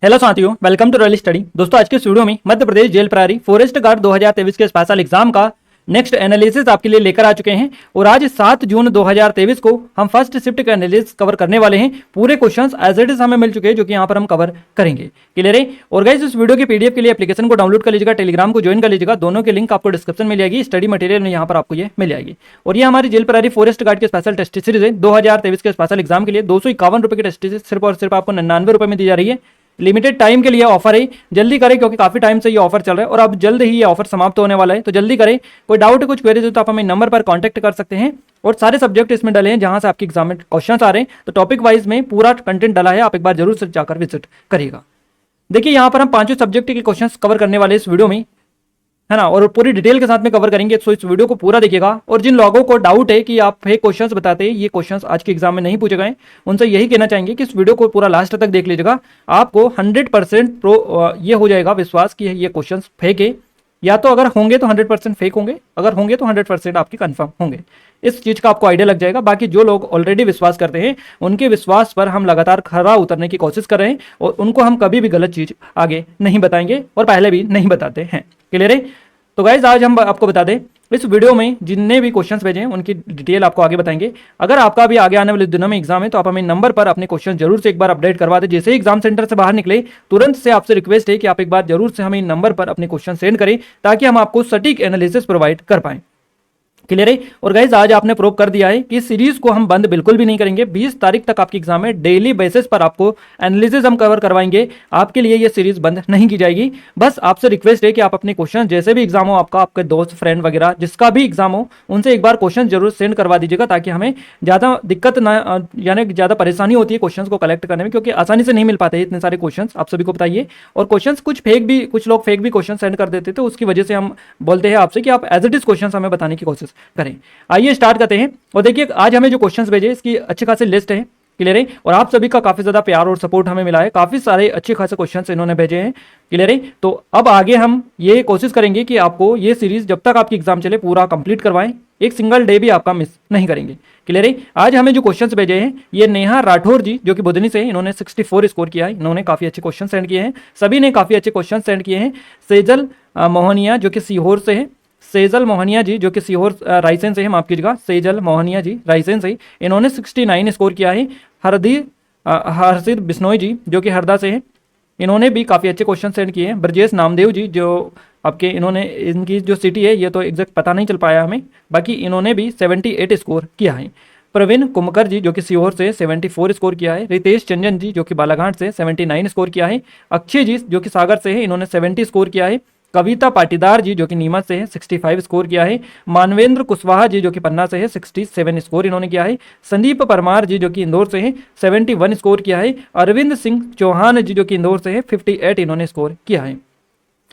Hello साथियों, welcome to royal study. दोस्तों, आज के इस वीडियो में मध्य प्रदेश जेल प्रहरी फॉरेस्ट गार्ड 2023 के स्पेशल एग्जाम का नेक्स्ट एनालिसिस आपके लिए लेकर आ चुके हैं। और आज 7 जून 2023 को हम फर्स्ट शिफ्ट का एनालिसिस कवर करने वाले हैं। पूरे क्वेश्चंस एज इट इज हमें मिल चुके हैं, जो कि यहाँ पर हम कवर करेंगे। क्लियर है? और गाइस, इस वीडियो की पीडीएफ के लिए एप्लीकेशन को डाउनलोड कर लीजिएगा, टेलीग्राम को ज्वाइन कर लीजिएगा। दोनों की लिंक आपको डिस्क्रिप्शन में मिल जाएगी। स्टडी मटेरियल में यहाँ पर आपको ये मिल जाएगी। और ये हमारी जेल प्रहरी फॉरेस्ट गार्ड के स्पेशल टेस्ट सीरीज है 2023 के स्पेशल एग्जाम के लिए। 251 रुपए की टेस्ट सीरीज सिर्फ और सिर्फ आपको 99 रुपए में दी जा रही है। लिमिटेड टाइम के लिए ऑफर है, जल्दी करें क्योंकि काफी टाइम से ये ऑफर चल रहा है और अब जल्द ही ये ऑफर समाप्त होने वाला है, तो जल्दी करें। कोई डाउट कुछ क्वेरीज हो तो आप हमें नंबर पर कांटेक्ट कर सकते हैं। और सारे सब्जेक्ट इसमें डले हैं जहां से आपके एग्जाम में क्वेश्चंस आ रहे हैं, तो टॉपिक वाइज में पूरा कंटेंट डला है। आप एक बार जरूर से जाकर विजिट करिएगा। देखिए, यहाँ पर हम 5 सब्जेक्ट के क्वेश्चन कवर करने वाले इस वीडियो में, है ना, और पूरी डिटेल के साथ में कवर करेंगे। तो इस वीडियो को पूरा देखिएगा। और जिन लोगों को डाउट है कि आप फेक क्वेश्चंस बताते हैं, ये क्वेश्चंस आज के एग्जाम में नहीं पूछे गए, उनसे यही कहना चाहेंगे कि इस वीडियो को पूरा लास्ट तक देख लीजिएगा। आपको 100% ये हो जाएगा विश्वास कि ये क्वेश्चंस फेक है। या तो अगर होंगे तो 100% फेक होंगे, अगर होंगे तो 100% आपके कंफर्म होंगे। इस चीज का आपको आइडिया लग जाएगा। बाकी जो लोग ऑलरेडी विश्वास करते हैं, उनके विश्वास पर हम लगातार खरा उतरने की कोशिश कर रहे हैं और उनको हम कभी भी गलत चीज आगे नहीं बताएंगे और पहले भी नहीं बताते हैं। क्लियर है? तो गाइज, आज हम आपको बता दें, इस वीडियो में जितने भी क्वेश्चंस भेजे हैं उनकी डिटेल आपको आगे बताएंगे। अगर आपका भी आगे आने वाले दिनों में एग्जाम है तो आप हमें नंबर पर अपने क्वेश्चन जरूर से एक बार अपडेट करवा दें। जैसे ही एग्जाम सेंटर से बाहर निकले तुरंत से आपसे रिक्वेस्ट है कि आप एक बार जरूर से हमें नंबर पर अपने क्वेश्चन सेंड करें, ताकि हम आपको सटीक एनालिसिस प्रोवाइड कर पाएं। क्लियर है? और गाइज, आज आपने प्रूव कर दिया है कि इस सीरीज को हम बंद बिल्कुल भी नहीं करेंगे। 20 तारीख तक आपकी एग्जाम है, डेली बेसिस पर आपको एनालिसिस हम कवर करवाएंगे। आपके लिए ये सीरीज बंद नहीं की जाएगी। बस आपसे रिक्वेस्ट है कि आप अपने क्वेश्चन जैसे भी एग्जाम हो, आपका आपके दोस्त फ्रेंड वगैरह जिसका भी एग्जाम हो, उनसे एक बार क्वेश्चन जरूर सेंड करवा दीजिएगा, ताकि हमें ज्यादा दिक्कत ना, यानी ज्यादा परेशानी होती है क्वेश्चन को कलेक्ट करने में, क्योंकि आसानी से नहीं मिल पाते इतने सारे क्वेश्चन। आप सभी को बताइए। और क्वेश्चन कुछ लोग फेक भी क्वेश्चन सेंड कर देते थे, उसकी वजह से हम बोलते हैं आपसे कि आप एज इट इज क्वेश्चन हमें बताने की कोशिश करें। आइए स्टार्ट करते हैं। और देखिए, आज हमें जो क्वेश्चंस भेजे इसकी अच्छी खासी लिस्ट है। क्लियर है? और आप सभी का काफी ज्यादा प्यार और सपोर्ट हमें मिला है। काफी सारे अच्छे खासे क्वेश्चंस इन्होंने भेजे हैं। क्लियर है? तो अब आगे हम ये कोशिश करेंगे कि आपको ये सीरीज जब तक आपकी एग्जाम चले पूरा कंप्लीट करवाएं। एक सिंगल डे भी आपका मिस नहीं करेंगे। क्लियर है? आज हमें जो क्वेश्चंस भेजे हैं, ये नेहा राठौर जी जो कि बुधनी से हैं, इन्होंने 64 स्कोर किया है। इन्होंने काफी अच्छे क्वेश्चन सेंड किए हैं। सभी ने काफी अच्छे क्वेश्चन सेंड किए हैं। सेजल मोहनिया जो कि सीहोर से है, सेजल मोहनिया जी जो कि सीहोर रायसेन से है, माफ कीजिएगा, सेजल मोहनिया जी रायसेन से, इन्होंने 69 स्कोर किया है। हरसिद बिश्नोई जी जो कि हरदा से है, इन्होंने भी काफ़ी अच्छे क्वेश्चन सेंड किए हैं। ब्रजेश नामदेव जी जो आपके, इन्होंने, इनकी जो सिटी है ये तो एग्जैक्ट पता नहीं चल पाया हमें, बाकी इन्होंने भी 78 स्कोर किया है। प्रवीण कुमकर जी जो कि सीहोर से 74 स्कोर किया है। रितेश चंदन जी जो कि बालाघाट से 79 स्कोर किया है। अक्षय जी जो कि सागर से है, इन्होंने 70 स्कोर किया है। कविता पाटीदार जी जो कि नीमच से है, 65 स्कोर किया है। मानवेंद्र कुशवाहा जी जो कि पन्ना से है, 67 स्कोर इन्होंने किया है। संदीप परमार जी जो कि इंदौर से है, 71 स्कोर किया है। अरविंद सिंह चौहान जी जो कि इंदौर से है, 58 इन्होंने स्कोर किया है।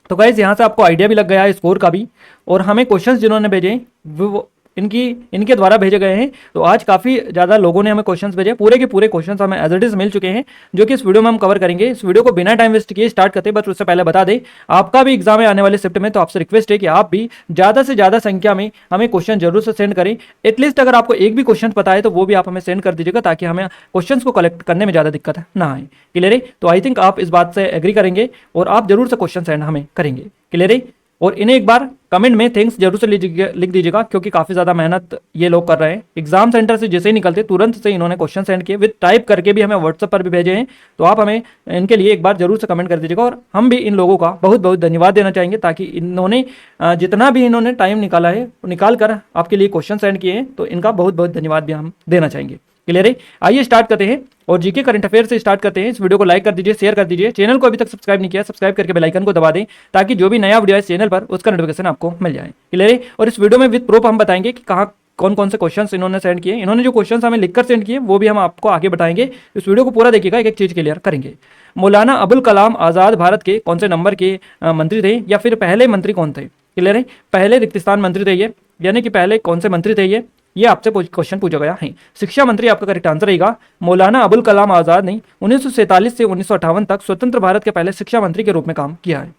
तो गाइस, यहाँ से आपको आइडिया भी लग गया है स्कोर का भी। और हमें क्वेश्चंस जिन्होंने भेजे वो इनके द्वारा भेजे गए हैं। तो आज काफी ज्यादा लोगों ने हमें क्वेश्चंस भेजे। पूरे के पूरे क्वेश्चंस हमें एज इट इज मिल चुके हैं, जो कि इस वीडियो में हम कवर करेंगे। इस वीडियो को बिना टाइम वेस्ट किए स्टार्ट करते हैं। बस उससे पहले बता दें, आपका भी एग्जाम है आने वाले शिफ्ट में, तो आपसे रिक्वेस्ट है कि आप भी ज्यादा से ज्यादा संख्या में हमें क्वेश्चन जरूर से सेंड करें। एटलीस्ट अगर आपको एक भी क्वेश्चन पता है तो वो भी आप हमें सेंड कर दीजिएगा, ताकि हमें क्वेश्चन को कलेक्ट करने में ज्यादा दिक्कत ना आए। क्लियर है? तो आई थिंक आप इस बात से एग्री करेंगे और आप जरूर से क्वेश्चन सेंड हमें करेंगे। क्लियर है? और इन्हें एक बार कमेंट में थैंक्स जरूर से लिख दीजिएगा, क्योंकि काफी ज्यादा मेहनत ये लोग कर रहे हैं। एग्जाम सेंटर से जैसे ही निकलते तुरंत से इन्होंने क्वेश्चन सेंड किए, विद टाइप करके भी हमें व्हाट्सएप पर भी भेजे हैं। तो आप हमें इनके लिए एक बार जरूर से कमेंट कर दीजिएगा। और हम भी इन लोगों का बहुत बहुत धन्यवाद देना चाहेंगे, ताकि इन्होंने जितना भी इन्होंने टाइम निकाला है, निकाल कर आपके लिए क्वेश्चन सेंड किए हैं, तो इनका बहुत बहुत धन्यवाद भी हम देना चाहेंगे। क्लियर है? आइए स्टार्ट करते हैं और जीके करंट अफेयर से स्टार्ट करते हैं। इस वीडियो को लाइक कर दीजिए, शेयर कर दीजिए। चैनल को अभी तक सब्सक्राइब नहीं किया, सब्सक्राइब करके बेल आइकन को दबा दें, ताकि जो भी नया वीडियो है चैनल पर उसका नोटिफिकेशन आपको मिल जाए। क्लियर है? और इस वीडियो में विद प्रूफ हम बताएंगे कि कहाँ कौन कौन से क्वेश्चंस इन्होंने सेंड किए। इन्होंने जो क्वेश्चंस हमें लिखकर सेंड किए वो भी हम आपको आगे बताएंगे। इस वीडियो को पूरा देखिएगा, एक एक चीज क्लियर करेंगे। मौलाना अबुल कलाम आजाद भारत के कौन से नंबर के मंत्री थे, या फिर पहले मंत्री कौन थे? क्लियर है? पहले रिक्तिस्तान मंत्री थे ये, यानी कि पहले कौन से मंत्री थे ये आपसे क्वेश्चन पूछा गया है। शिक्षा मंत्री आपका करेक्ट आंसर रहेगा। मौलाना अबुल कलाम आजाद ने 1947 से 1958 तक स्वतंत्र भारत के पहले शिक्षा मंत्री के रूप में काम किया है।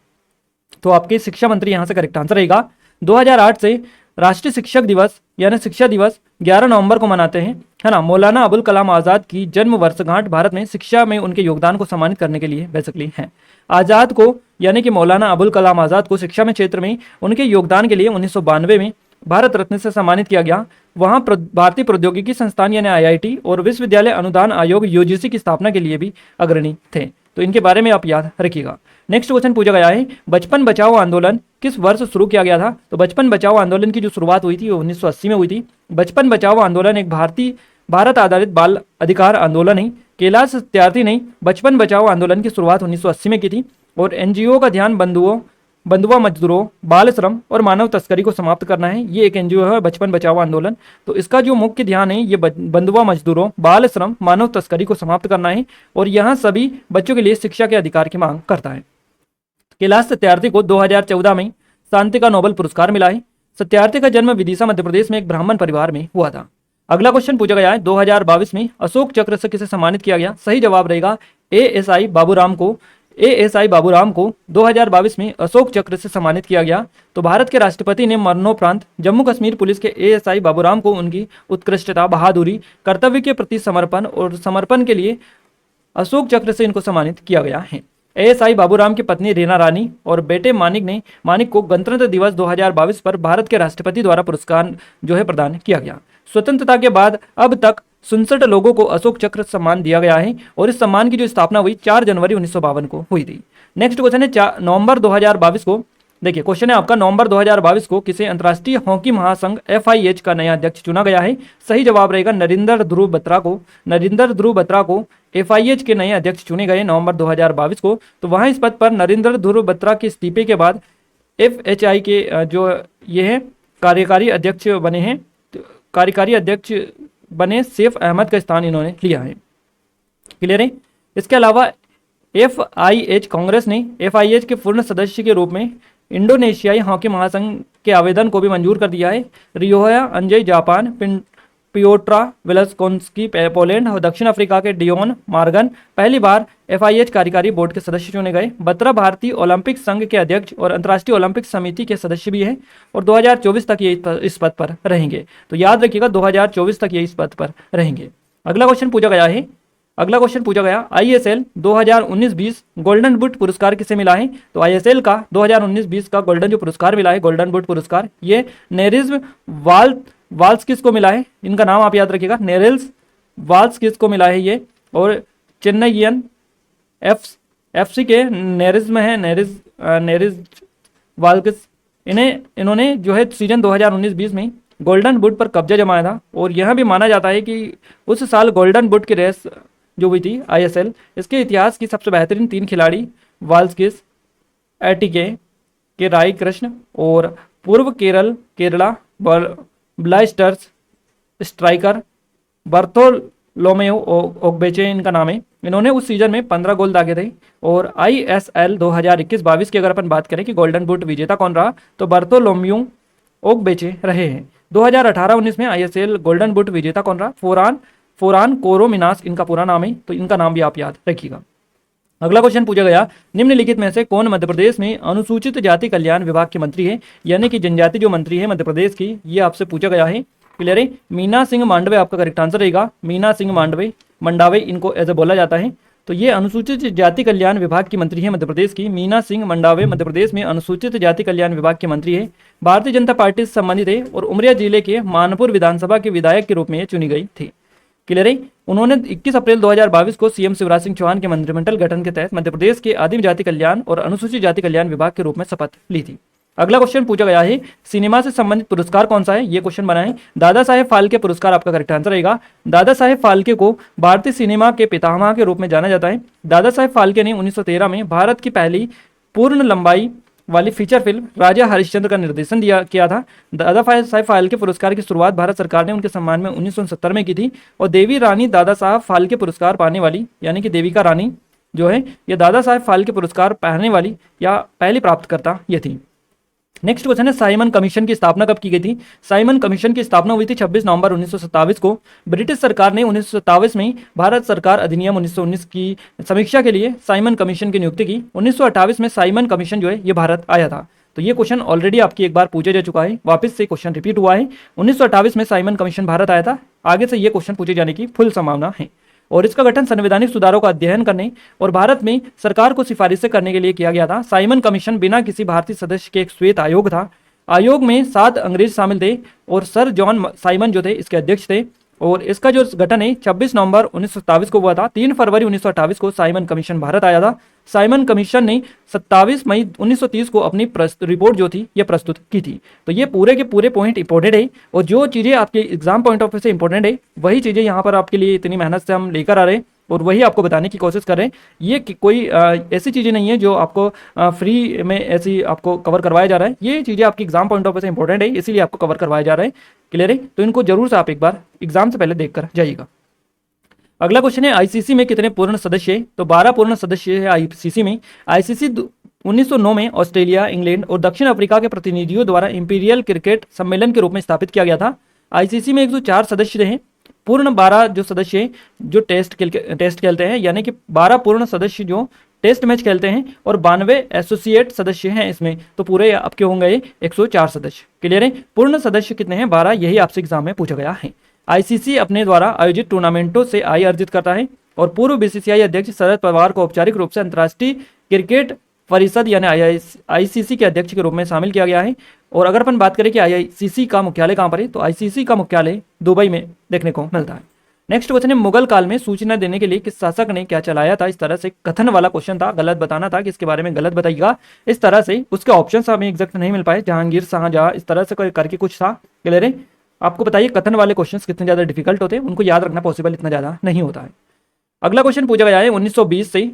तो आपके शिक्षा मंत्री यहां से करेक्ट आंसर रहेगा। 2008 से राष्ट्रीय शिक्षक दिवस यानी शिक्षा दिवस 11 नवंबर को मनाते हैं, है ना। मौलाना अबुल कलाम आज़ाद की जन्म वर्षगांठ भारत में शिक्षा में उनके योगदान को सम्मानित करने के लिए बेसिकली है। आज़ाद को यानी कि मौलाना अबुल कलाम आज़ाद को शिक्षा में क्षेत्र में उनके योगदान के लिए 1992 में भारत रत्न से सम्मानित किया गया। वहाँ भारतीय प्रौद्योगिकी संस्थान यानी IIT और विश्वविद्यालय अनुदान आयोग UGC की स्थापना के लिए भी अग्रणी थे। तो इनके बारे में आप याद रखिएगा। नेक्स्ट क्वेश्चन पूछा गया है, बचपन बचाओ आंदोलन किस वर्ष शुरू किया गया था? तो बचपन बचाओ आंदोलन की जो शुरुआत हुई थी वो 1980 में हुई थी। बचपन बचाओ आंदोलन एक भारत आधारित बाल अधिकार आंदोलन है। कैलाश सत्यार्थी ने बचपन बचाओ आंदोलन की शुरुआत 1980 में की थी और NGO का ध्यान बंधुआ मजदूरों, बाल श्रम और मानव तस्करी को समाप्त करना है। ये एक NGO है बचपन बचाओ आंदोलन। तो इसका जो मुख्य ध्यान है ये बंधुआ मजदूरों, बाल श्रम, मानव तस्करी को समाप्त करना है और यहाँ सभी बच्चों के लिए शिक्षा के अधिकार की मांग करता है। कैलाश सत्यार्थी को 2014 में शांति का नोबेल पुरस्कार मिला है। सत्यार्थी का जन्म विदिशा मध्य प्रदेश में एक ब्राह्मण परिवार में हुआ था। अगला क्वेश्चन पूछा गया है, 2022 में अशोक चक्र से किसे सम्मानित किया गया? सही जवाब रहेगा ASI बाबूराम को। ASI बाबूराम को 2022 में अशोक चक्र से सम्मानित किया गया। तो भारत के राष्ट्रपति ने मरणोपरांत जम्मू कश्मीर पुलिस के ASI बाबूराम को उनकी उत्कृष्टता, बहादुरी, कर्तव्य के प्रति समर्पण और समर्पण के लिए अशोक चक्र से इनको सम्मानित किया गया है। ASI बाबूराम की पत्नी रीना रानी और बेटे मानिक को गणतंत्र दिवस 2022 पर भारत के राष्ट्रपति द्वारा पुरस्कार जो है प्रदान किया गया। स्वतंत्रता के बाद अब तक 67 लोगों को अशोक चक्र सम्मान दिया गया है और इस सम्मान की जो स्थापना हुई 4 जनवरी 1952 को हुई थी। नेक्स्ट क्वेश्चन है, नवंबर 2022 को, देखिए क्वेश्चन है आपका, नवंबर 2022 को किसे अंतर्राष्ट्रीय हॉकी महासंघ FIH का नया अध्यक्ष चुना गया है? सही जवाब रहेगा नरेंद्र ध्रुव बत्रा को। नरेंद्र ध्रुव बत्रा को FIH के नए अध्यक्ष चुने गए नवंबर 2022 को। तो वहाँ इस पद पर नरेंद्र ध्रुव बत्रा के इस्तीफे के बाद FHI के जो ये है कार्यकारी अध्यक्ष बने सैफ अहमद का स्थान इन्होंने लिया है। क्लियर है? इसके अलावा FIH कांग्रेस ने FIH के पूर्ण सदस्य के रूप में इंडोनेशियाई हॉकी महासंघ के आवेदन को भी मंजूर कर दिया है। रियोया अंजय जापान, पियोट्रा वेलस्कोन्स्की पोलैंड और दक्षिण अफ्रीका के डियोन मॉर्गन पहली बार FIH कार्यकारी बोर्ड के सदस्य चुने गए। बत्रा भारतीय ओलंपिक संघ के अध्यक्ष और अंतर्राष्ट्रीय ओलंपिक समिति के सदस्य भी हैं और 2024 तक ये इस पद पर रहेंगे। तो याद रखिएगा 2024 तक ये इस पद पर रहेंगे। अगला क्वेश्चन पूछा गया ISL 2019-20 गोल्डन बूट पुरस्कार किसे मिला है? तो ISL का 2019-20 का गोल्डन जो पुरस्कार मिला है, गोल्डन बूट पुरस्कार, ये नेरिज वाल्स्किस को मिला है। इनका नाम आप याद रखिएगा, नेरिल्स वाल्स्किस को मिला है ये। और चेन्नईयन FC के नेरिज में है, नेरिज वाल्स्किस। इन्होंने जो है सीजन 2019-20 में गोल्डन बूट पर कब्जा जमाया था और यह भी माना जाता है कि उस साल गोल्डन बूट की रेस जो हुई थी ISL, इसके इतिहास की सबसे बेहतरीन 3 खिलाड़ी वाल्स्किस, एटीके के राय कृष्ण और पूर्व केरला ब्लास्टर्स स्ट्राइकर बर्थोलोमेओ ओग्बेचे इनका नाम है। इन्होंने उस सीजन में 15 गोल दागे थे। और ISL 2021-22 की अगर अपन बात करें कि गोल्डन बूट विजेता कौन रहा, तो बर्थोलोमेओ ओग्बेचे रहे हैं। 2018-19 में ISL गोल्डन बूट विजेता कौन रहा? फोरान कोरोमिनास इनका पूरा नाम है। तो इनका नाम भी आप याद रखिएगा। अगला क्वेश्चन पूछा गया, निम्नलिखित में से कौन मध्य प्रदेश में अनुसूचित जाति कल्याण विभाग के मंत्री है? यानी कि जनजाति जो मंत्री है मध्य प्रदेश की, ये आपसे पूछा गया है। क्लियर है? मीना सिंह मांडवे आपका करेक्ट आंसर रहेगा। मीना सिंह मंडावे इनको ऐसे बोला जाता है। तो ये अनुसूचित जाति कल्याण विभाग की मंत्री है मध्य प्रदेश की। मीना सिंह मंडावे मध्य प्रदेश में अनुसूचित जाति कल्याण विभाग के मंत्री है। भारतीय जनता पार्टी से संबंधित है और उमरिया जिले के मानपुर विधानसभा के विधायक के रूप में चुनी गई थी। क्लियर है? उन्होंने 21 अप्रैल 2022 को CM शिवराज सिंह चौहान के मंत्रिमंडल गठन के तहत मध्य प्रदेश के आदिम जाति कल्याण और अनुसूचित जाति कल्याण विभाग के रूप में शपथ ली थी। अगला क्वेश्चन पूछा गया है, सिनेमा से संबंधित पुरस्कार कौन सा है? ये क्वेश्चन बना है। दादा साहेब फाल्के पुरस्कार आपका करेक्ट आंसर रहेगा। दादा साहेब फाल्के को भारतीय सिनेमा के पितामह के रूप में जाना जाता है। दादा साहेब फाल्के ने 1913 में भारत की पहली पूर्ण लंबाई वाली फीचर फिल्म राजा हरिश्चंद्र का निर्देशन किया था। दादा साहेब फाल्के पुरस्कार की शुरुआत भारत सरकार ने उनके सम्मान में 1969 में की थी और देवी रानी दादा साहब फाल्के पुरस्कार पाने वाली, यानी कि देविका रानी जो है ये दादा साहेब फाल्के पुरस्कार पाने वाली या पहली प्राप्तकर्ता ये थी। नेक्स्ट क्वेश्चन है, साइमन कमीशन की स्थापना कब की गई थी? साइमन कमीशन की स्थापना हुई थी 26 नवंबर 1927 को। ब्रिटिश सरकार ने 1927 में भारत सरकार अधिनियम 1919 की समीक्षा के लिए साइमन कमीशन की नियुक्ति की। 1928 में साइमन कमीशन जो है ये भारत आया था। तो ये क्वेश्चन ऑलरेडी आपकी एक बार पूछा जा चुका है, वापस से क्वेश्चन रिपीट हुआ है। 1928 में साइमन कमीशन भारत आया था, आगे से ये क्वेश्चन पूछे जाने की फुल संभावना है। और इसका गठन संवैधानिक सुधारों का अध्ययन करने और भारत में सरकार को सिफारिशें करने के लिए किया गया था। साइमन कमीशन बिना किसी भारतीय सदस्य के एक श्वेत आयोग था। आयोग में 7 अंग्रेज शामिल थे और सर जॉन साइमन जो थे इसके अध्यक्ष थे। और इसका जो गठन है 26 नवंबर 1927 को हुआ था। 3 फरवरी 1928 को साइमन कमीशन भारत आया था। साइमन कमीशन ने 27 मई 1930 को अपनी रिपोर्ट जो थी ये प्रस्तुत की थी। तो ये पूरे के पूरे पॉइंट इंपॉर्टेंट है और जो चीज़ें आपके एग्जाम पॉइंट ऑफ व्यू से इंपॉर्टेंट है वही चीज़ें यहाँ पर आपके लिए इतनी मेहनत से हम लेकर आ रहे हैं और वही आपको बताने की कोशिश कर रहे हैं। ये कोई ऐसी चीज़ें नहीं है जो आपको फ्री में ऐसी आपको कवर करवाया जा रहा है। ये चीज़ें आपकी एग्जाम पॉइंट ऑफ व्यू से इंपॉर्टेंट है, इसीलिए आपको कवर करवाया जा रहा है। क्लियर है? तो इनको जरूर से आप एक बार एग्जाम से पहले देख कर जाइएगा। अगला क्वेश्चन है आईसीसी में कितने पूर्ण सदस्य है? तो 12 पूर्ण सदस्य है आईसीसी में। आईसीसी 1909 में ऑस्ट्रेलिया, इंग्लैंड और दक्षिण अफ्रीका के प्रतिनिधियों द्वारा इंपीरियल क्रिकेट सम्मेलन के रूप में स्थापित किया गया था। आईसीसी में 104 सदस्य हैं। पूर्ण 12 जो सदस्य हैं जो टेस्ट खेलते हैं, यानी कि 12 पूर्ण सदस्य जो टेस्ट मैच खेलते हैं और 92 एसोसिएट सदस्य हैं इसमें, तो पूरे आपके होंगे 104 सदस्य। क्लियर है? पूर्ण सदस्य कितने हैं? 12। यही आपसे एग्जाम में पूछा गया है। आईसीसी अपने द्वारा आयोजित टूर्नामेंटों से आय अर्जित करता है और पूर्व बीसीसीआई अध्यक्ष शरद पवार को औपचारिक रूप से अंतर्राष्ट्रीय क्रिकेट परिषद यानी आईसीसी के अध्यक्ष के रूप में शामिल किया गया है। और अगर अपन बात करें कि आईसीसी का मुख्यालय कहाँ पर है, तो आईसीसी का मुख्यालय दुबई में देखने को मिलता है। नेक्स्ट क्वेश्चन है मुगल काल में सूचना देने के लिए किस शासक ने क्या चलाया था? इस तरह से कथन वाला क्वेश्चन था, गलत बताना था कि इसके बारे में गलत बताइएगा। इस तरह से उसके ऑप्शन हमें एग्जैक्ट नहीं मिल पाए, जहांगीर, शाहजहां, इस तरह से करके कुछ था। क्लियर है? आपको बताइए कथन वाले क्वेश्चंस कितने ज़्यादा डिफिकल्ट होते हैं, उनको याद रखना पॉसिबल इतना ज़्यादा नहीं होता है। अगला क्वेश्चन पूछा गया है 1920 से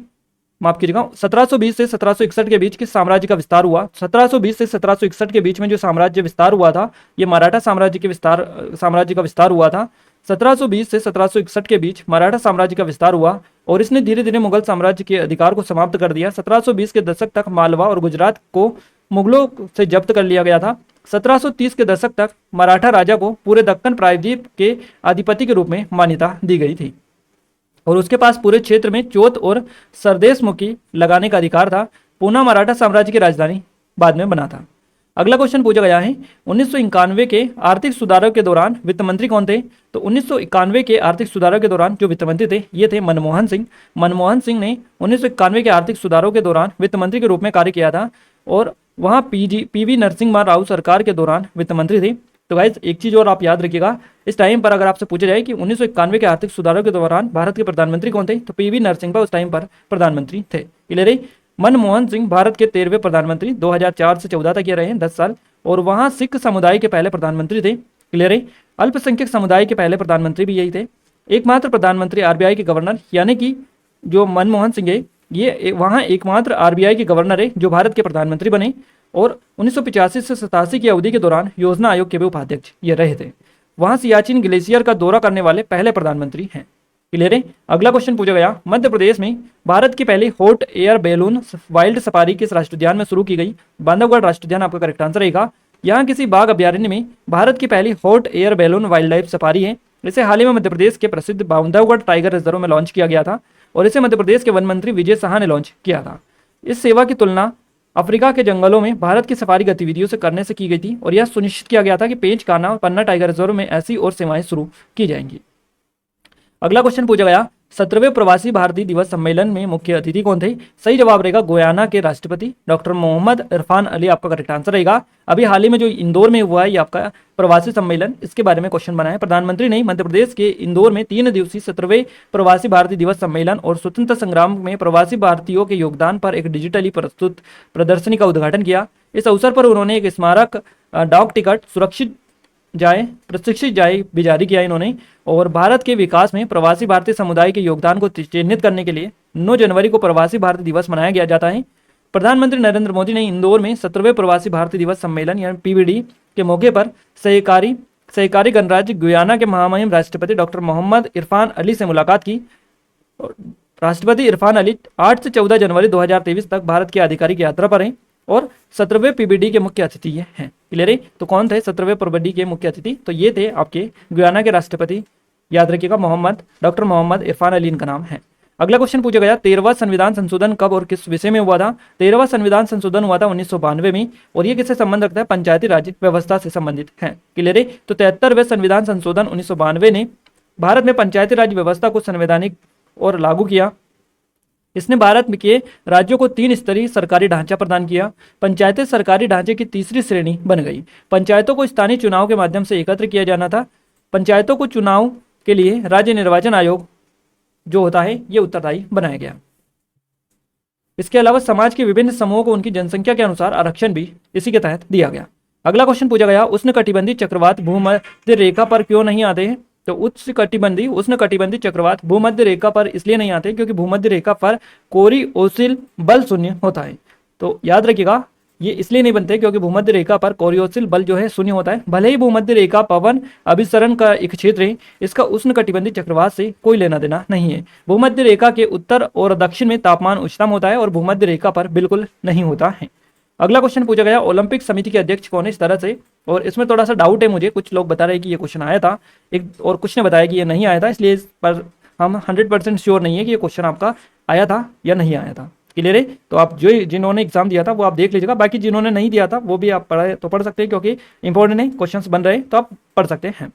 माफ कीजिएगा 1720 से 1761 के बीच किस साम्राज्य का विस्तार हुआ? 1720 से 1761 के बीच में जो साम्राज्य विस्तार हुआ था ये मराठा साम्राज्य का विस्तार हुआ था। 1720 से 1761 के बीच मराठा साम्राज्य का विस्तार हुआ और इसने धीरे धीरे मुगल साम्राज्य के अधिकार को समाप्त कर दिया। 1720 के दशक तक मालवा और गुजरात को मुगलों से जब्त कर लिया गया था। 1730 के दशक तक मराठा राजा को पूरे दक्कन प्रायद्वीप के अधिपति के रूप में मान्यता दी गई थी और उसके पास पूरे क्षेत्र में चौथ और सरदेश मुखी लगाने का अधिकार था। पूना मराठा साम्राज्य की राजधानी बाद में बना था। अगला क्वेश्चन पूछा गया है 1991 के आर्थिक सुधारों के दौरान वित्त मंत्री कौन थे? तो 1991 के आर्थिक सुधारों के दौरान जो वित्त मंत्री थे ये थे मनमोहन सिंह। मनमोहन सिंह ने 1991 के आर्थिक सुधारों के दौरान वित्त मंत्री के रूप में कार्य किया था और वहाँ पीवी नरसिम्हा राव सरकार के दौरान वित्त मंत्री थे। तो गाइस एक चीज़ और आप याद रखिएगा, इस टाइम पर अगर आपसे पूछा जाए कि 1991 के आर्थिक सुधारों के दौरान भारत के प्रधानमंत्री कौन थे, तो पीवी नरसिम्हा उस टाइम पर प्रधानमंत्री थे। क्लियर है? मनमोहन सिंह भारत के 13वें प्रधानमंत्री 2004 से 14 तक ये रहे 10 साल और वहाँ सिख समुदाय के पहले प्रधानमंत्री थे। क्लियर है? अल्पसंख्यक समुदाय के पहले प्रधानमंत्री भी यही थे। एकमात्र प्रधानमंत्री आरबीआई के गवर्नर, यानी कि जो मनमोहन सिंह है ये वहाँ एकमात्र आरबीआई के गवर्नर है जो भारत के प्रधानमंत्री बने और 1985 से 87 की अवधि के दौरान योजना आयोग के भी उपाध्यक्ष ये रहे थे। वहाँ सियाचिन ग्लेशियर का दौरा करने वाले पहले प्रधानमंत्री हैं। क्लियर है? अगला क्वेश्चन पूछा गया मध्य प्रदेश में भारत की पहली hot air balloon wild safari किस राष्ट्रीय उद्यान में शुरू की गई? बांधवगढ़ राष्ट्रीय उद्यान आपका करेक्ट आंसर रहेगा। यहाँ किसी बाघ अभ्यारण्य में भारत की पहली hot air balloon wild life safari है। इसे हाल ही में मध्य प्रदेश के प्रसिद्ध बांधवगढ़ टाइगर रिजर्व में लॉन्च किया गया था और इसे मध्य प्रदेश के वन मंत्री विजय शाह ने लॉन्च किया था। इस सेवा की तुलना अफ्रीका के जंगलों में भारत की सफारी गतिविधियों से करने से की गई थी और यह सुनिश्चित किया गया था कि पेंच कान्हा और पन्ना टाइगर रिजर्व में ऐसी और सेवाएं शुरू की जाएंगी। अगला क्वेश्चन पूछा गया 17वें प्रवासी भारतीय दिवस सम्मेलन में मुख्य अतिथि कौन थे? सही जवाब रहेगा गुयाना के राष्ट्रपति डॉक्टर मोहम्मद इरफान अली आपका करेक्ट आंसर रहेगा। अभी हाल ही में जो इंदौर में हुआ है ये आपका प्रवासी सम्मेलन, इसके बारे में क्वेश्चन बना है। प्रधानमंत्री नहीं, मध्य प्रदेश के इंदौर में 3 दिवसीय 17वें प्रवासी भारतीय दिवस सम्मेलन और स्वतंत्रता संग्राम में प्रवासी भारतीयों के योगदान पर एक डिजिटली प्रस्तुत प्रदर्शनी का उद्घाटन किया। इस अवसर पर उन्होंने एक स्मारक डाक टिकट प्रशिक्षित जाए भी जारी किया इन्होंने और भारत के विकास में प्रवासी भारतीय समुदाय के योगदान को चिन्हित करने के लिए 9 जनवरी को प्रवासी भारतीय दिवस मनाया गया जाता है। प्रधानमंत्री नरेंद्र मोदी ने इंदौर में 17वें प्रवासी भारतीय दिवस सम्मेलन यानी पीवीडी के मौके पर सहकारी गणराज्य गुयाना के महामहिम राष्ट्रपति डॉक्टर मोहम्मद इरफान अली से मुलाकात की। राष्ट्रपति इरफान अली 8 से 14 जनवरी 2023 तक भारत की आधिकारिक यात्रा पर हैं और 17वें पीवीडी के मुख्य अतिथि ये हैं। क्लियर है? तो कौन थे 17वें पीवीडी के मुख्य अतिथि? तो ये थे आपके गुयाना के राष्ट्रपति, याद रखिएगा डॉक्टर मोहम्मद इरफान अली इनका नाम है। अगला क्वेश्चन पूछा गया 13वां संविधान संशोधन कब और किस विषय में हुआ था। 13वां संविधान संशोधन हुआ था 1992 में और ये किससे संबंध रखता है, पंचायती राज व्यवस्था से संबंधित है। क्लियर है। तो 73वें संविधान संशोधन 1992 ने भारत में पंचायती राज व्यवस्था को संवैधानिक और लागू किया। इसने भारत के राज्यों को 3 स्तरीय सरकारी ढांचा प्रदान किया। पंचायतें सरकारी ढांचे की तीसरी श्रेणी बन गई। पंचायतों को स्थानीय चुनाव के माध्यम से एकत्र किया जाना था। पंचायतों को चुनाव के लिए राज्य निर्वाचन आयोग जो होता है ये उत्तरदायी बनाया गया। इसके अलावा समाज के विभिन्न समूहों को उनकी जनसंख्या के अनुसार आरक्षण भी इसी के तहत दिया गया। अगला क्वेश्चन पूछा गया उष्णकटिबंधीय चक्रवात भूमध्य रेखा पर क्यों नहीं आते हैं। तो उष्णकटिबंधीय चक्रवात भूमध्य रेखा पर इसलिए नहीं आते क्योंकि भूमध्य रेखा पर कोरियोसिल बल शून्य होता है। तो याद रखिएगा ये इसलिए नहीं बनते क्योंकि भूमध्य रेखा पर कोरियोसिल बल जो है शून्य होता है। भले ही भूमध्य रेखा पवन अभिसरण का एक क्षेत्र है, इसका उष्णकटिबंधीय चक्रवात से कोई लेना देना नहीं है। भूमध्य रेखा के उत्तर और दक्षिण में तापमान उच्चतम होता है और भूमध्य रेखा पर बिल्कुल नहीं होता है। अगला क्वेश्चन पूछा गया ओलंपिक समिति के अध्यक्ष कौन है इस तरह से, और इसमें थोड़ा सा डाउट है मुझे। कुछ लोग बता रहे हैं कि ये क्वेश्चन आया था एक और कुछ ने बताया कि ये नहीं आया था, इसलिए इस पर हम 100% श्योर नहीं है कि ये क्वेश्चन आपका आया था या नहीं आया था। क्लियर है। तो आप जो जिन्होंने एग्जाम दिया था वो आप देख लीजिएगा, बाकी जिन्होंने नहीं दिया था वो भी आप पढ़ सकते हैं क्योंकि इंपॉर्टेंट है, क्वेश्चंस बन रहे हैं तो आप पढ़ सकते हैं।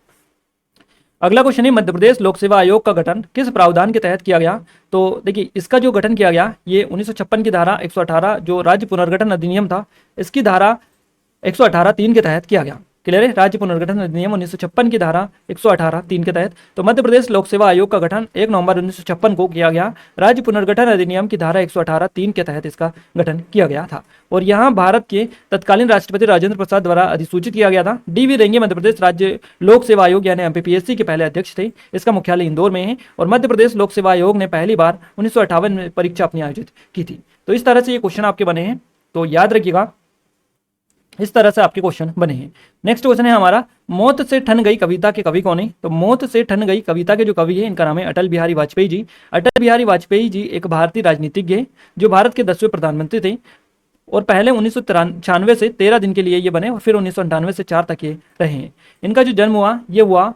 अगला क्वेश्चन है मध्य प्रदेश लोक सेवा आयोग का गठन किस प्रावधान के तहत किया गया। तो देखिए इसका जो गठन किया गया ये 1956 की धारा 118 जो राज्य पुनर्गठन अधिनियम था इसकी धारा 118(3) के तहत किया गया। क्लियर है। राज्य पुनर्गठन अधिनियम 1956 की धारा 118(3) के तहत तो मध्य प्रदेश लोक सेवा आयोग का गठन 1 नवंबर 1956 को किया गया। राज्य पुनर्गठन अधिनियम की धारा 118(3) के तहत इसका गठन किया गया था और यहाँ भारत के तत्कालीन राष्ट्रपति राजेंद्र प्रसाद द्वारा अधिसूचित किया गया था। डी.वी. रेंगे मध्य प्रदेश राज्य लोक सेवा आयोग यानी एमपीपीएससी के पहले अध्यक्ष थे। इसका मुख्यालय इंदौर में है और मध्य प्रदेश लोक सेवा आयोग ने पहली बार 1958 में परीक्षा अपनी आयोजित की थी। तो इस तरह से ये क्वेश्चन आपके बने हैं, तो याद रखिएगा इस तरह से आपके क्वेश्चन बने हैं। नेक्स्ट क्वेश्चन है हमारा मौत से ठन गई कविता के कवि कौन है। तो मौत से ठन गई कविता के जो कवि है इनका नाम है अटल बिहारी वाजपेयी जी। अटल बिहारी वाजपेयी जी एक भारतीय राजनीतिज्ञ है जो भारत के 10वें प्रधानमंत्री थे और पहले 1996 से 13 दिन के लिए ये बने और फिर 1998 से 4 तक ये रहे हैं। इनका जो जन्म हुआ ये हुआ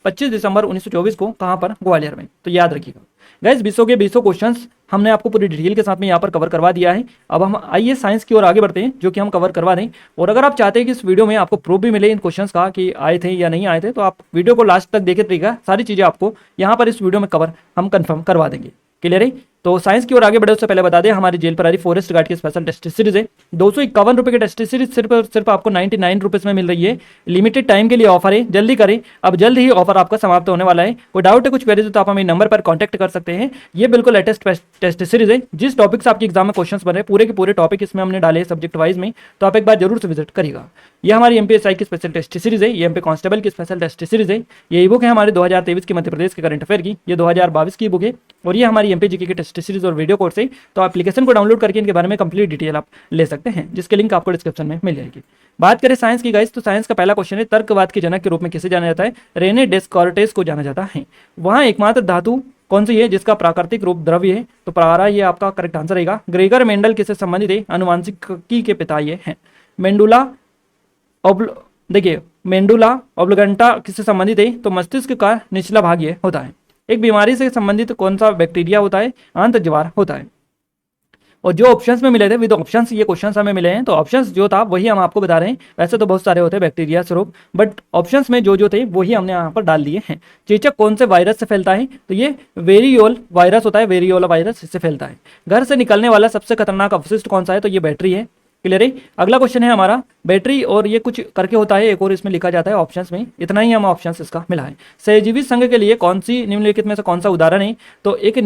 25 दिसंबर 1924 को, कहाँ पर, ग्वालियर में। तो याद रखिएगा गाइस 20 के 20 क्वेश्चंस हमने आपको पूरी डिटेल के साथ में यहाँ पर कवर करवा दिया है। अब हम आइए साइंस की ओर आगे बढ़ते हैं जो कि हम कवर करवा दें। और अगर आप चाहते हैं कि इस वीडियो में आपको प्रूफ भी मिले इन क्वेश्चंस का कि आए थे या नहीं आए थे तो आप वीडियो को लास्ट तक देखे रहिएगा, सारी चीज़ें आपको यहाँ पर इस वीडियो में कवर हम कन्फर्म करवा देंगे। क्लियर है। तो साइंस की ओर आगे बढ़े उससे पहले बता दें हमारी जेल पर आ रही फॉरेस्ट गार्ड की स्पेशल टेस्ट सीरीज है 251 रुपये की टेस्ट सीरीज सिर्फ आपको 99 रुपीज़ में मिल रही है। लिमिटेड टाइम के लिए ऑफर है, जल्दी करें, अब जल्द ही ऑफर आपका समाप्त होने वाला है। कोई डाउट है कुछ क्वेरीज तो आप हमें नंबर पर कॉन्टैक्ट कर सकते हैं। ये बिल्कुल लेटेस्ट टेस्ट सीरीज है, जिस टॉपिक से आपके एग्जाम में क्वेश्चन बने पूरे के पूरे टॉपिक इसमें हमने डाले सब्जेक्ट वाइज में, तो आप एक बार जरूर से विजिट करिएगा। ये हमारी एमपीएसआई की स्पेशल टेस्ट सीरीज है, ये एमपी कांस्टेबल की स्पेशल टेस्ट सीरीज है। ये बुक है हमारे 2023 की मध्य प्रदेश के करंट अफेयर की, ये 2022 की बुक है और ये हमारी एमपीजीके की टेस्ट सीरीज और वीडियो कोर्स है। तो एप्लीकेशन को डाउनलोड करके इनके बारे में कंप्लीट डिटेल आप ले सकते हैं, जिसके लिंक आपको डिस्क्रिप्शन में मिल जाएगी। बात करें साइंस की गाइस, तो साइंस का पहला क्वेश्चन है तर्कवाद के जनक के रूप में किसे जाना जाता है। रेने डेस्कार्टेस को जाना जाता है। वहाँ एकमात्र धातु कौन सी है जिसका प्राकृतिक रूप द्रव्य है। तो प्रारा ये आपका करेक्ट आंसर रहेगा। ग्रेगर मेंडल किससे संबंधित है। आनुवांशिकी के पिता ये हैं। मेंडुला देखिए मेंडुला ऑब्लिगेंटा किससे संबंधित है। तो मस्तिष्क का निचला भाग ये होता है। एक बीमारी से संबंधित कौन सा बैक्टीरिया होता है। आंत ज्वार होता है। और जो ऑप्शंस में मिले थे विद ऑप्शंस ये क्वेश्चंस हमें मिले हैं, तो ऑप्शंस जो था वही हम आपको बता रहे हैं। वैसे तो बहुत सारे होते हैं बैक्टीरिया स्वरूप, बट ऑप्शंस में जो थे वही हमने यहाँ पर डाल दिए हैं। चेचक कौन से वायरस से फैलता है। तो ये वेरियोल वायरस होता है, वेरियोला वायरस इससे फैलता है। घर से निकलने वाला सबसे खतरनाक अवशिष्ट कौन सा है। तो ये बैटरी है। क्लियर है। अगला क्वेश्चन है हमारा बैटरी और ये कुछ करके होता है, एक और इसमें लिखा जाता है ऑप्शंस में, इतना ही हम ऑप्शंस इसका मिला है। सहजीवी संघ के लिए कौन सी निम्नलिखित में से कौन सा उदाहरण है। तो एक ही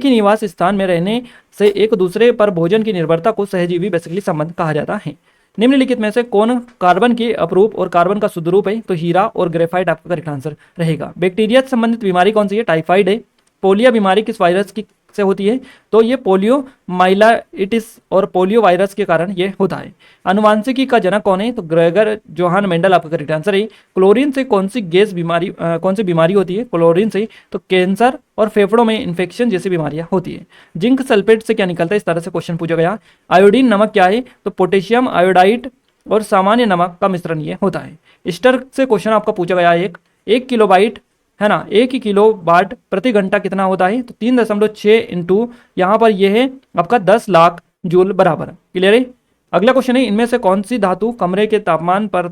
निवास स्थान में रहने से एक दूसरे पर भोजन की निर्भरता को सहजीवी बेसिकली संबंध कहा जाता है। निम्नलिखित में से कौन कार्बन के अपरूप और कार्बन का शुद्ध रूप है। तो हीरा और ग्रेफाइट आपका करेक्ट आंसर रहेगा। बैक्टीरिया से संबंधित बीमारी कौन सी है। टाइफाइड है। पोलियो बीमारी किस वायरस की से होती है। तो ये पोलियो माइलाइटिस और पोलियो वायरस के कारण ये होता है। आनुवांशिकी का जनक कौन है। तो ग्रेगर जोहान मेंडल आपका करेक्ट आंसर है। क्लोरीन से कौन सी कौन सी बीमारी होती है। क्लोरीन से तो कैंसर और फेफड़ों में इन्फेक्शन जैसी बीमारियां होती है। जिंक सल्फेट से क्या निकलता है, इस तरह से क्वेश्चन पूछा गया। आयोडीन नमक क्या है। तो पोटेशियम आयोडाइड और सामान्य नमक का मिश्रण ये होता है। स्टर से क्वेश्चन आपका पूछा गया एक किलोबाइट है ना, 1 किलो वाट प्रति घंटा कितना होता है, तो 3.6 इंटू यहाँ पर ये है आपका 10 लाख जूल बराबर। क्लियर है। अगला क्वेश्चन है, इनमें से कौन सी धातु कमरे के तापमान पर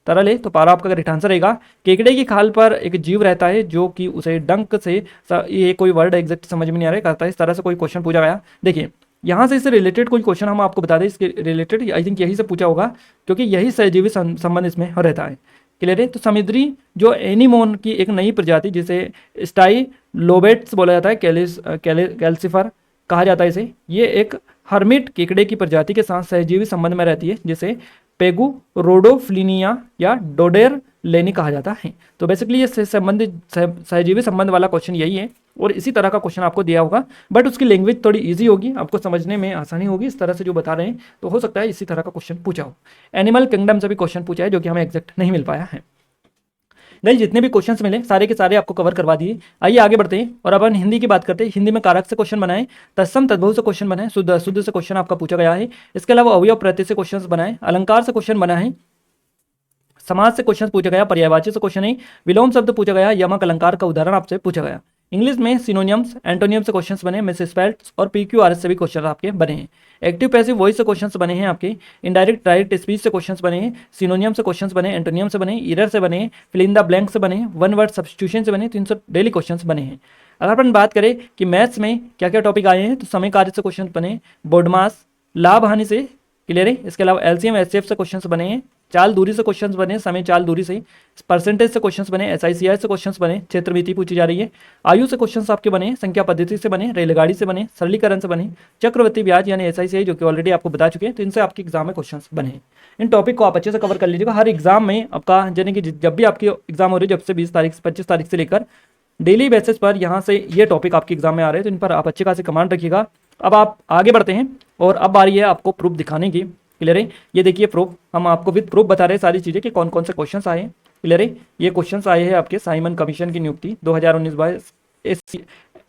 तरल है, तो पारा आपका करेक्ट आंसर रहेगा। केकड़े की खाल पर एक जीव रहता है जो कि उसे डंक से, ये कोई वर्ड एग्जैक्ट समझ में नहीं आ रहा है, करता है इस तरह से कोई क्वेश्चन पूछा गया। देखिए यहाँ से इससे रिलेटेड कोई क्वेश्चन हम आपको बता दें, इसके रिलेटेड आई थिंक यही से पूछा होगा, क्योंकि यही सहजीवी संबंध इसमें रहता है। क्लियर है। तो समुद्री जो एनीमोन की एक नई प्रजाति जिसे स्टाई लोबेट्स बोला जाता है, कैल्सिफर कहा जाता है इसे, ये एक हर्मिट केकड़े की प्रजाति के साथ सहजीवी संबंध में रहती है जिसे पेगु रोडोफ्लिनिया या डोडेर लेनी कहा जाता है। तो बेसिकली ये सहजीवी संबंध वाला क्वेश्चन यही है, और इसी तरह का क्वेश्चन आपको दिया होगा, बट उसकी लैंग्वेज थोड़ी इजी होगी, आपको समझने में आसानी होगी इस तरह से जो बता रहे हैं, तो हो सकता है इसी तरह का क्वेश्चन पूछा हो। एनिमल किंगडम से भी क्वेश्चन पूछा है जो कि हमें एग्जैक्ट नहीं मिल पाया है। गाइस जितने भी क्वेश्चंस मिले सारे के सारे आपको कवर करवा दिए। आइए आगे बढ़ते हैं और अपन हिंदी की बात करते हैं। हिंदी में कारक से क्वेश्चन बनाए, तत्सम तद्भव से क्वेश्चन बनाए, शुद्ध अशुद्ध से क्वेश्चन आपका पूछा गया है। इसके अलावा अवयव प्रत्यय से क्वेश्चन बनाए, अलंकार से क्वेश्चन बना है, समाज से क्वेश्चन पूछा गया, पर्यायवाची से क्वेश्चन है, विलोम शब्द पूछा गया, यमक अलंकार का उदाहरण आपसे पूछा गया। इंग्लिश में सिनोनियम्स एंटोनियम से क्वेश्चंस बने, मिसस्पेल्स और पीक्यूआरएस से भी क्वेश्चन आपके बने हैं। एक्टिव पैसिव वॉइस से क्वेश्चंस बने हैं आपके, इनडायरेक्ट डायरेक्ट स्पीच से क्वेश्चंस बने हैं, सिनोनियम से क्वेश्चंस बने, एंटोनियम से बने, इरर से बने, फिल इन द ब्लैंक से बने, वन वर्ड सब्स्टिट्यूशन से बने, 300 डेली क्वेश्चंस बने हैं। अगर अपन बात करें कि मैथ्स में क्या क्या टॉपिक आए हैं, तो समय कार्य से क्वेश्चन बने, बोर्ड मास, लाभ हानि से, क्लियर है। इसके अलावा एलसीएम एचसीएफ से क्वेश्चंस बने हैं, चाल दूरी से क्वेश्चंस बने, समय चाल दूरी से, परसेंटेज से क्वेश्चंस बने, एसआईसीआई से क्वेश्चंस बने, क्षेत्रमिति पूछी जा रही है, आयु से क्वेश्चंस आपके बने, संख्या पद्धति से बने, रेलगाड़ी से बने, सरलीकरण से बने, चक्रवृद्धि ब्याज यानी एसआईसीआई जो कि ऑलरेडी आपको बता चुके हैं, तो इनसे आपके एग्जाम में क्वेश्चंस बने। इन टॉपिक को आप अच्छे से कवर कर लीजिएगा। हर एग्जाम में आपका यानी कि जब भी आपकी एग्जाम हो रही है, जब से 20 तारीख से 25 तारीख से लेकर डेली बेसिस पर यहाँ से ये टॉपिक आपके एग्जाम में आ रहे हैं, तो इन पर आप अच्छे खासे कमांड रखिएगा। अब आप आगे बढ़ते हैं और अब बारी है आपको प्रूफ दिखाने की। क्लियर है। ये देखिए प्रूफ, हम आपको विद प्रूफ बता रहे हैं सारी चीज़ें कि कौन कौन से क्वेश्चंस आए हैं। क्लियर है। ये क्वेश्चंस आए हैं आपके साइमन कमीशन की नियुक्ति 2019 by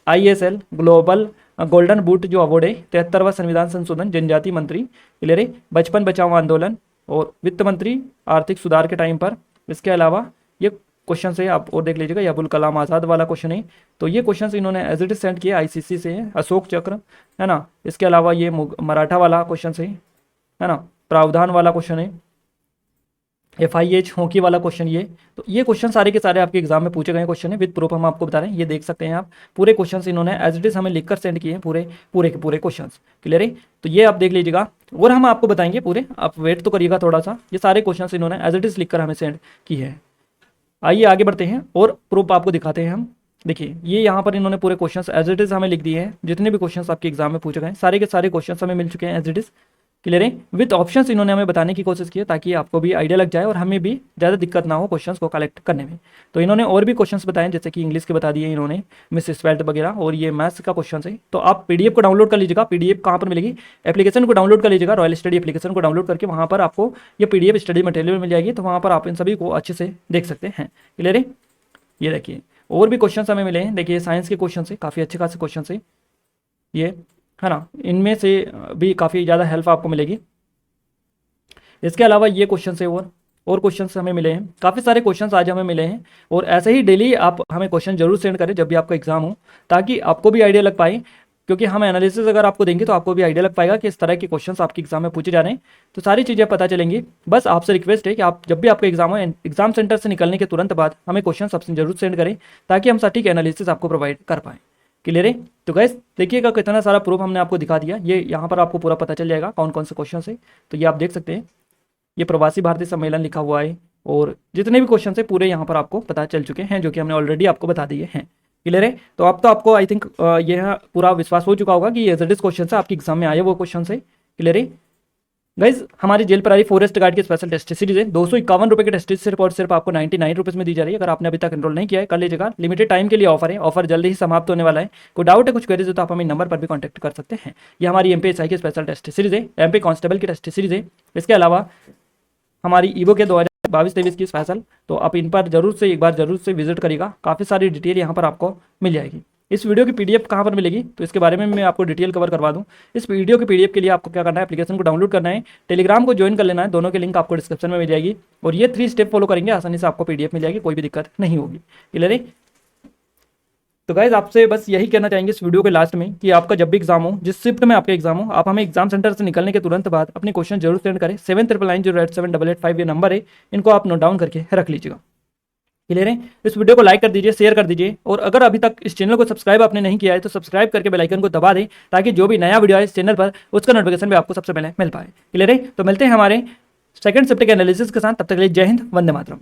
ISL global golden boot जो अवार्ड है, 73वां संविधान संशोधन, जनजाति मंत्री, क्लियर है, बचपन बचाओ आंदोलन और वित्त मंत्री आर्थिक सुधार के टाइम पर। इसके अलावा ये क्वेश्चन है आप और देख लीजिएगा, ये अबुल कलाम आज़ाद वाला क्वेश्चन है, तो ये क्वेश्चन इन्होंने एज इट इज सेंड किया ICC से है, अशोक चक्र है ना। इसके अलावा ये मराठा वाला क्वेश्चन है ना, प्रावधान वाला क्वेश्चन है, FIH हॉकी वाला क्वेश्चन ये, तो ये क्वेश्चन सारे के सारे आपके एग्जाम में पूछे गए क्वेश्चन है, विद प्रूफ हम आपको बता रहे हैं। ये देख सकते हैं आप, पूरे क्वेश्चंस इन्होंने एज इट इज हमें लिखकर सेंड किए हैं, पूरे के पूरे क्वेश्चंस। क्लियर है। तो ये आप देख लीजिएगा और हम आपको बताएंगे पूरे, आप वेट तो करिएगा थोड़ा सा। ये सारे क्वेश्चंस इन्होंने एज इट इज लिखकर हमें सेंड किए हैं। आइए आगे बढ़ते हैं और प्रूफ आपको दिखाते हैं हम। देखिए ये यहाँ पर इन्होंने पूरे क्वेश्चंस एज इट इज हमें लिख दिए हैं, जितने भी क्वेश्चंस आपके एग्जाम में पूछे गए सारे के सारे क्वेश्चंस हमें मिल चुके हैं एज इट इज। क्लियर है। विद ऑप्शंस इन्होंने हमें बताने की कोशिश की है ताकि आपको भी आइडिया लग जाए और हमें भी ज़्यादा दिक्कत ना हो क्वेश्चंस को कलेक्ट करने में। तो इन्होंने और भी क्वेश्चंस बताए जैसे कि इंग्लिश के बता दिए इन्होंने, मिस स्वेल्ट वगैरह, और ये मैथ्स का क्वेश्चन है। तो आप PDF को डाउनलोड कर लीजिएगा। PDF कहाँ पर मिलेगी, एप्लीकेशन को डाउनलोड कर लीजिएगा, रॉयल स्टडी एप्लीकेशन को डाउनलोड करके वहाँ पर आपको ये PDF स्टडी मटेरियल मिल जाएगी, तो वहाँ पर आप इन सभी को अच्छे से देख सकते हैं। क्लियर है। ये देखिए और भी क्वेश्चन हमें मिले हैं, देखिए साइंस के क्वेश्चन है, काफ़ी अच्छे खासे क्वेश्चन है ये, है ना, इनमें से भी काफ़ी ज़्यादा हेल्प आपको मिलेगी। इसके अलावा ये क्वेश्चन है और क्वेश्चन हमें मिले हैं, काफ़ी सारे क्वेश्चन आज हमें मिले हैं। और ऐसे ही डेली आप हमें क्वेश्चन जरूर सेंड करें जब भी आपका एग्जाम हो, ताकि आपको भी आइडिया लग पाए, क्योंकि हम एनालिसिस अगर आपको देंगे तो आपको भी आइडिया लग पाएगा कि इस तरह के क्वेश्चंस आपके एग्जाम में पूछे जा रहे हैं, तो सारी चीज़ें पता चलेंगी। बस आपसे रिक्वेस्ट है कि आप जब भी आपका एग्जाम हो, एग्जाम सेंटर से निकलने के तुरंत बाद हमें क्वेश्चन सबसे जरूर सेंड करें, ताकि हम सटीक एनालिसिस आपको प्रोवाइड कर पाएँ। क्लियर है। तो गाइस देखिएगा कितना सारा प्रूफ हमने आपको दिखा दिया, ये यहाँ पर आपको पूरा पता चल जाएगा कौन कौन से क्वेश्चन है। तो ये आप देख सकते हैं, ये प्रवासी भारतीय सम्मेलन लिखा हुआ है, और जितने भी क्वेश्चन है पूरे यहाँ पर आपको पता चल चुके हैं, जो कि हमने ऑलरेडी आपको बता दिए हैं। क्लियर है। तो अब तो आपको आई थिंक यह पूरा विश्वास हो चुका होगा कि ये एज क्वेश्चन है आपके एग्जाम में आए वो क्वेश्चन है। क्लियर है। गाइज हमारी जेल प्रहरी फॉरेस्ट गार्ड की स्पेशल टेस्ट सीरीज है, 251 रुपये की टेस्ट सिर्फ आपको 99 रुपीज़ में दी जा रही है। अगर आपने अभी तक एनरोल नहीं किया है कर लीजिएगा, लिमिटेड टाइम के लिए ऑफर है, ऑफर जल्दी ही समाप्त होने वाला है। कोई डाउट है, कुछ क्वेरीज है तो आप हमें नंबर पर भी कॉन्टैक्ट कर सकते हैं। ये हमारी MPSI की स्पेशल टेस्ट सीरीज है, MP कांस्टेबल की टेस्ट सीरीज है। इसके अलावा हमारी ईवो के 2022-23 की स्पेशल, तो आप इन पर जरूर से विजिट करिएगा, काफ़ी सारी डिटेल यहाँ पर आपको मिल जाएगी। इस वीडियो की PDF कहाँ पर मिलेगी, तो इसके बारे में मैं आपको डिटेल कवर करवा दूँ। इस वीडियो की PDF के लिए आपको क्या करना है, एप्लीकेशन को डाउनलोड करना है, टेलीग्राम को ज्वाइन कर लेना है, दोनों के लिंक आपको डिस्क्रिप्शन में मिल जाएगी, और ये 3 स्टेप फॉलो करेंगे आसानी से आपको PDF मिल जाएगी, कोई भी दिक्कत नहीं होगी। क्लियर है। तो गाइज आपसे बस यही कहना चाहेंगे इस वीडियो के लास्ट में कि आपका जब भी एग्जाम हो, जिस शिफ्ट में आपका एग्जाम हो, आप हमें एग्जाम सेंटर से निकलने के तुरंत बाद अपने क्वेश्चन जरूर सेंड करें। 7999087885 ये नंबर है, इनको आप नोट डाउन करके रख लीजिएगा। क्लियर है? इस वीडियो को लाइक कर दीजिए, शेयर कर दीजिए, और अगर अभी तक इस चैनल को सब्सक्राइब आपने नहीं किया है तो सब्सक्राइब करके बेल आइकन को दबा दें, ताकि जो भी नया वीडियो है इस चैनल पर उसका नोटिफिकेशन भी आपको सबसे पहले मिल पाए। क्लियर है? तो मिलते हैं हमारे सेकंड शिफ्ट के एनालिसिस के साथ। तब तक के लिए जय हिंद, वंदे मातरम।